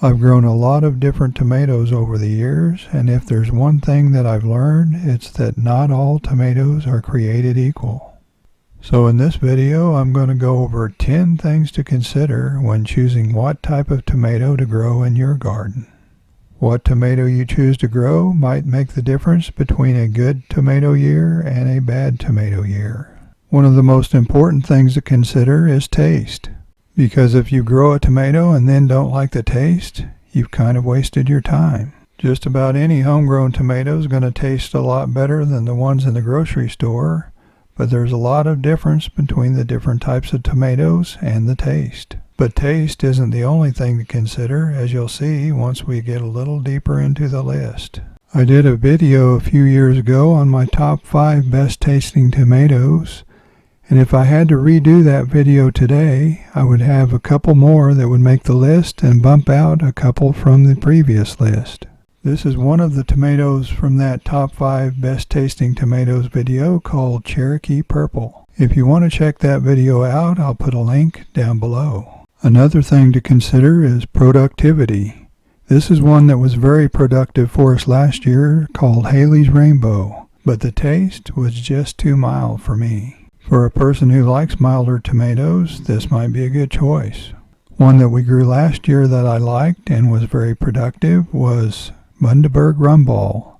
I've grown a lot of different tomatoes over the years, and if there's one thing that I've learned, it's that not all tomatoes are created equal. So in this video, I'm going to go over 10 things to consider when choosing what type of tomato to grow in your garden. What tomato you choose to grow might make the difference between a good tomato year and a bad tomato year. One of the most important things to consider is taste. Because if you grow a tomato and then don't like the taste, you've kind of wasted your time. Just about any homegrown tomato is going to taste a lot better than the ones in the grocery store, but there's a lot of difference between the different types of tomatoes and the taste. But taste isn't the only thing to consider, as you'll see once we get a little deeper into the list. I did a video a few years ago on my top 5 best tasting tomatoes, and if I had to redo that video today, I would have a couple more that would make the list and bump out a couple from the previous list. This is one of the tomatoes from that top 5 best tasting tomatoes video called Cherokee Purple. If you want to check that video out, I'll put a link down below. Another thing to consider is productivity. This is one that was very productive for us last year called Haley's Rainbow, but the taste was just too mild for me. For a person who likes milder tomatoes, this might be a good choice. One that we grew last year that I liked and was very productive was Bundaberg Rumball.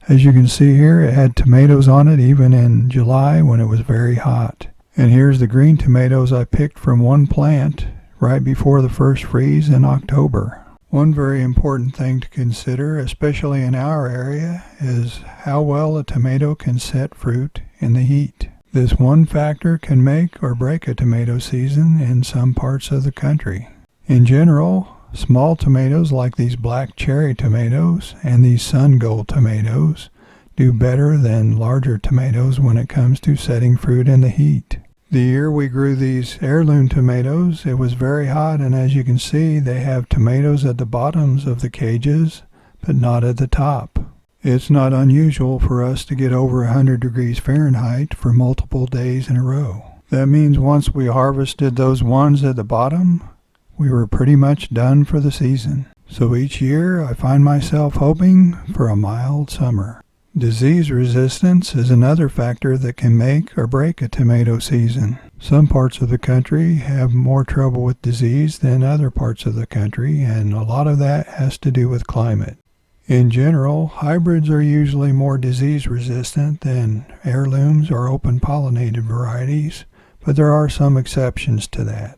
As you can see here, it had tomatoes on it even in July when it was very hot. And here's the green tomatoes I picked from one plant right before the first freeze in October. One very important thing to consider, especially in our area, is how well a tomato can set fruit in the heat. This one factor can make or break a tomato season in some parts of the country. In general, small tomatoes like these black cherry tomatoes and these sun gold tomatoes do better than larger tomatoes when it comes to setting fruit in the heat. The year we grew these heirloom tomatoes, it was very hot, and as you can see, they have tomatoes at the bottoms of the cages, but not at the top. It's not unusual for us to get over 100 degrees Fahrenheit for multiple days in a row. That means once we harvested those ones at the bottom, we were pretty much done for the season. So each year I find myself hoping for a mild summer. Disease resistance is another factor that can make or break a tomato season. Some parts of the country have more trouble with disease than other parts of the country, and a lot of that has to do with climate. In general, hybrids are usually more disease resistant than heirlooms or open pollinated varieties, but there are some exceptions to that.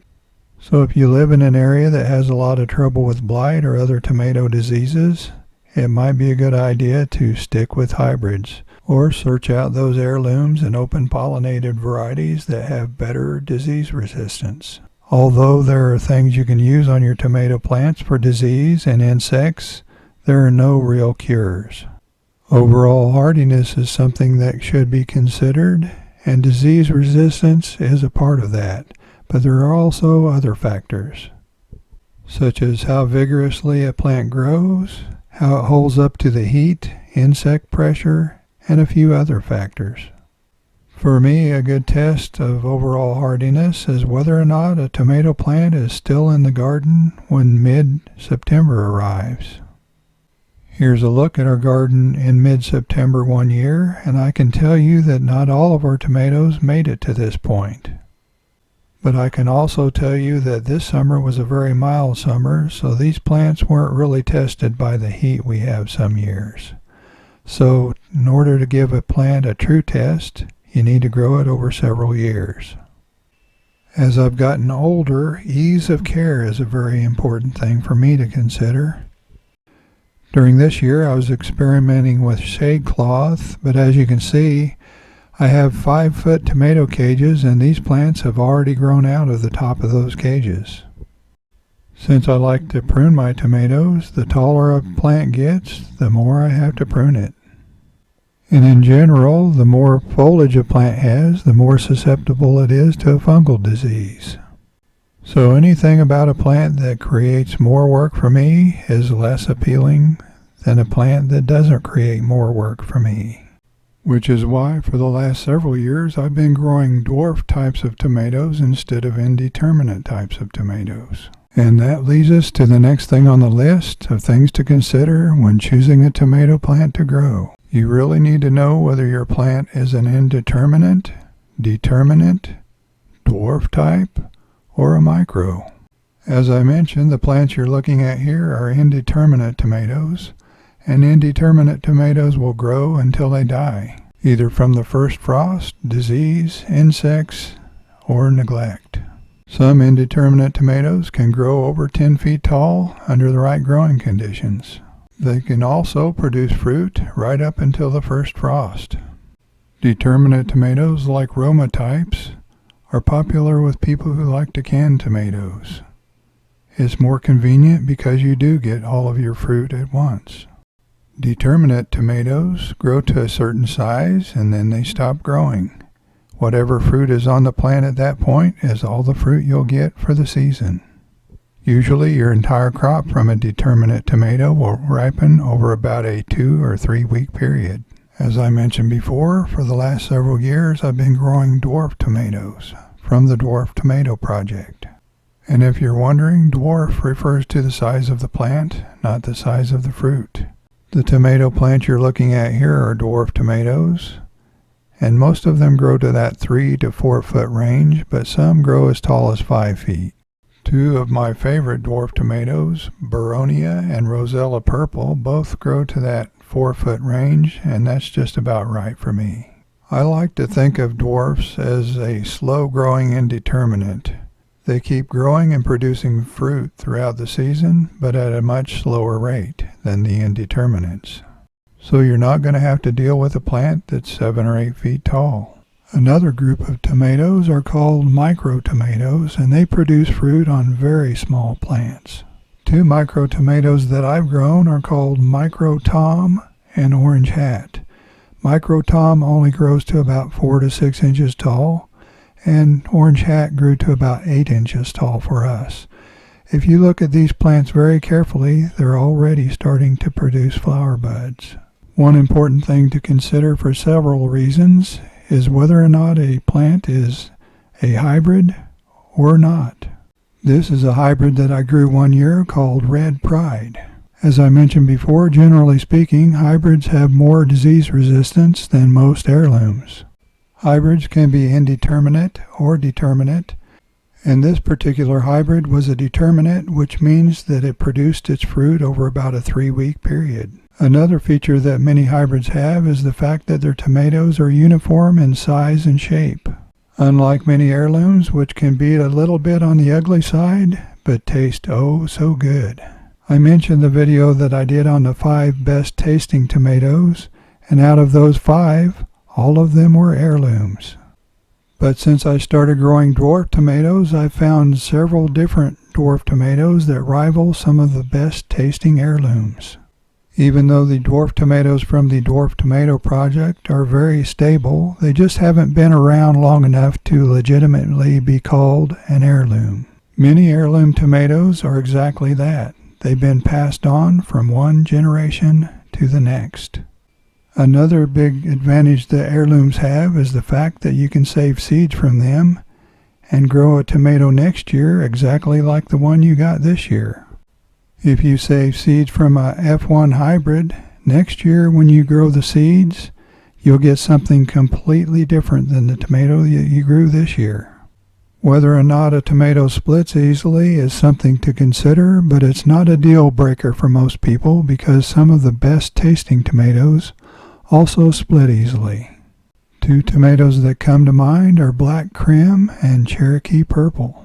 So if you live in an area that has a lot of trouble with blight or other tomato diseases, it might be a good idea to stick with hybrids or search out those heirlooms and open pollinated varieties that have better disease resistance. Although there are things you can use on your tomato plants for disease and insects, there are no real cures. Overall hardiness is something that should be considered, and disease resistance is a part of that, but there are also other factors, such as how vigorously a plant grows, how it holds up to the heat, insect pressure, and a few other factors. For me, a good test of overall hardiness is whether or not a tomato plant is still in the garden when mid-September arrives. Here's a look at our garden in mid-September one year, and I can tell you that not all of our tomatoes made it to this point. But I can also tell you that this summer was a very mild summer, so these plants weren't really tested by the heat we have some years. So in order to give a plant a true test, you need to grow it over several years. As I've gotten older, ease of care is a very important thing for me to consider. During this year, I was experimenting with shade cloth, but as you can see, I have 5-foot tomato cages, and these plants have already grown out of the top of those cages. Since I like to prune my tomatoes, the taller a plant gets, the more I have to prune it. And in general, the more foliage a plant has, the more susceptible it is to a fungal disease. So anything about a plant that creates more work for me is less appealing than a plant that doesn't create more work for me. Which is why for the last several years I've been growing dwarf types of tomatoes instead of indeterminate types of tomatoes. And that leads us to the next thing on the list of things to consider when choosing a tomato plant to grow. You really need to know whether your plant is an indeterminate, determinate, dwarf type, or a micro. As I mentioned, the plants you're looking at here are indeterminate tomatoes, and indeterminate tomatoes will grow until they die, either from the first frost, disease, insects, or neglect. Some indeterminate tomatoes can grow over 10 feet tall under the right growing conditions. They can also produce fruit right up until the first frost. Determinate tomatoes, like Roma types, are popular with people who like to can tomatoes. It's more convenient because you do get all of your fruit at once. Determinate tomatoes grow to a certain size and then they stop growing. Whatever fruit is on the plant at that point is all the fruit you'll get for the season. Usually your entire crop from a determinate tomato will ripen over about a 2 or 3 week period. As I mentioned before, for the last several years I've been growing dwarf tomatoes from the Dwarf Tomato Project. And if you're wondering, dwarf refers to the size of the plant, not the size of the fruit. The tomato plants you're looking at here are dwarf tomatoes, and most of them grow to that 3 to 4 foot range, but some grow as tall as 5 feet. Two of my favorite dwarf tomatoes, Baronia and Rosella Purple, both grow to that 4 foot range, and that's just about right for me. I like to think of dwarfs as a slow-growing indeterminate. They keep growing and producing fruit throughout the season, but at a much slower rate than the indeterminates. So you're not going to have to deal with a plant that's 7 or 8 feet tall. Another group of tomatoes are called micro tomatoes, and they produce fruit on very small plants. Two micro tomatoes that I've grown are called Micro Tom and Orange Hat. Micro Tom only grows to about 4 to 6 inches tall, and Orange Hat grew to about 8 inches tall for us. If you look at these plants very carefully, they're already starting to produce flower buds. One important thing to consider for several reasons is whether or not a plant is a hybrid or not. This is a hybrid that I grew one year called Red Pride. As I mentioned before, generally speaking, hybrids have more disease resistance than most heirlooms. Hybrids can be indeterminate or determinate, and this particular hybrid was a determinate, which means that it produced its fruit over about a 3-week period. Another feature that many hybrids have is the fact that their tomatoes are uniform in size and shape. Unlike many heirlooms, which can be a little bit on the ugly side, but taste oh so good. I mentioned the video that I did on the 5 best tasting tomatoes, and out of those 5, all of them were heirlooms. But since I started growing dwarf tomatoes, I've found several different dwarf tomatoes that rival some of the best tasting heirlooms. Even though the dwarf tomatoes from the Dwarf Tomato Project are very stable, they just haven't been around long enough to legitimately be called an heirloom. Many heirloom tomatoes are exactly that. They've been passed on from one generation to the next. Another big advantage that heirlooms have is the fact that you can save seeds from them and grow a tomato next year exactly like the one you got this year. If you save seeds from a F1 hybrid, next year when you grow the seeds, you'll get something completely different than the tomato that you grew this year. Whether or not a tomato splits easily is something to consider, but it's not a deal breaker for most people because some of the best tasting tomatoes also split easily. Two tomatoes that come to mind are Black Crim and Cherokee Purple.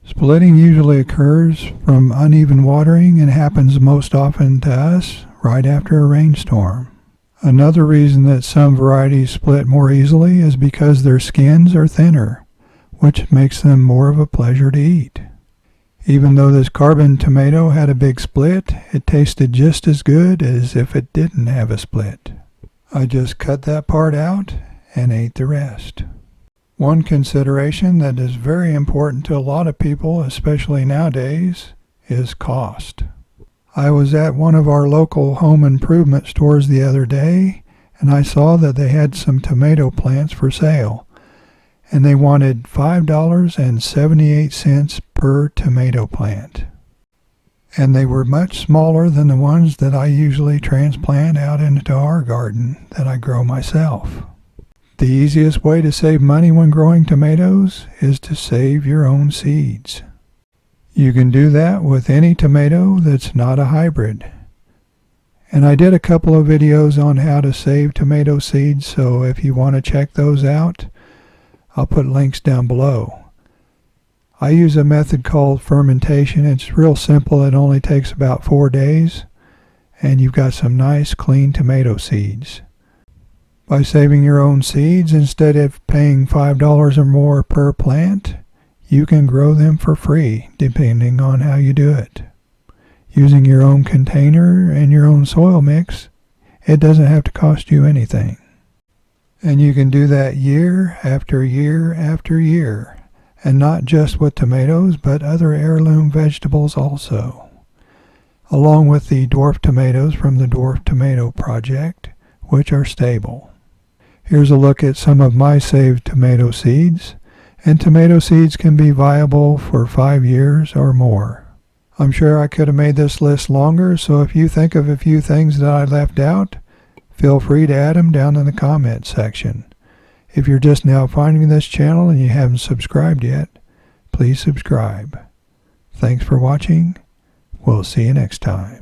Splitting usually occurs from uneven watering and happens most often to us right after a rainstorm. Another reason that some varieties split more easily is because their skins are thinner, which makes them more of a pleasure to eat. Even though this carbon tomato had a big split, it tasted just as good as if it didn't have a split. I just cut that part out and ate the rest. One consideration that is very important to a lot of people, especially nowadays, is cost. I was at one of our local home improvement stores the other day, and I saw that they had some tomato plants for sale, and they wanted $5.78 per tomato plant. And they were much smaller than the ones that I usually transplant out into our garden that I grow myself. The easiest way to save money when growing tomatoes is to save your own seeds. You can do that with any tomato that's not a hybrid. And I did a couple of videos on how to save tomato seeds, so if you want to check those out, I'll put links down below. I use a method called fermentation. It's real simple. It only takes about 4 days, and you've got some nice clean tomato seeds. By saving your own seeds, instead of paying $5 or more per plant, you can grow them for free, depending on how you do it. Using your own container and your own soil mix, it doesn't have to cost you anything. And you can do that year after year after year. And not just with tomatoes, but other heirloom vegetables also, along with the dwarf tomatoes from the Dwarf Tomato Project, which are stable. Here's a look at some of my saved tomato seeds, and tomato seeds can be viable for 5 years or more. I'm sure I could have made this list longer, so if you think of a few things that I left out, feel free to add them down in the comment section. If you're just now finding this channel and you haven't subscribed yet, please subscribe. Thanks for watching. We'll see you next time.